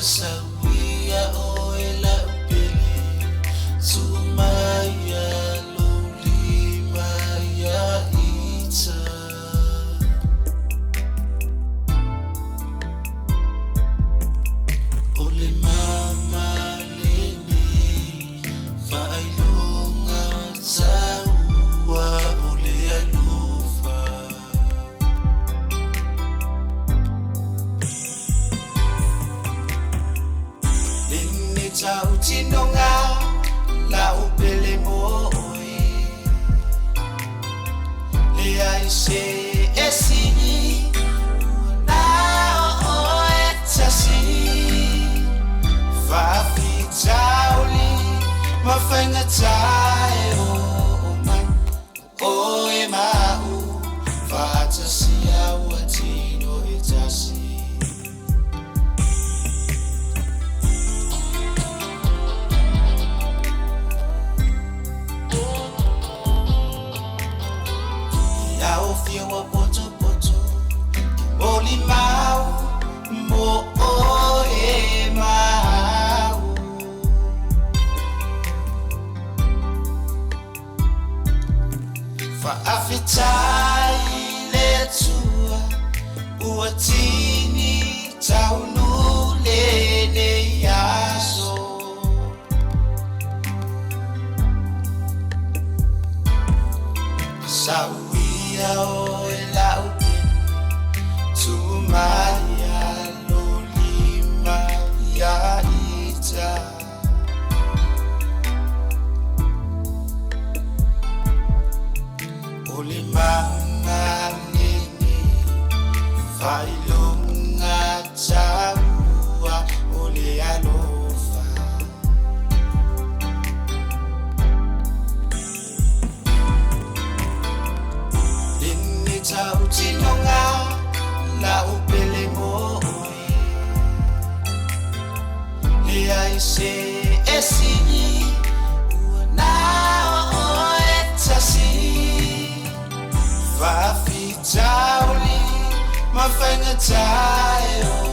sawia o ela upele Sumaya loli maya ita Ole mama leni Failunga taua ole alufa Leni tau tinonga La upele moe Le aise esini Na o etasi Fafi tauli Mafenga tae o man O e mau Fatasi awatino etasi Fia wa poto poto Oli mau Mo o e mau Fa afitai le tua Uatini taunu le ne yaso Sawia o ela upe Tumaya lolima ya ita Olimanga nini Failunga taua ole alofa Tau tinonga la upele moe Le aise esini Uana o etasi Fafi tauli Mafenga tae o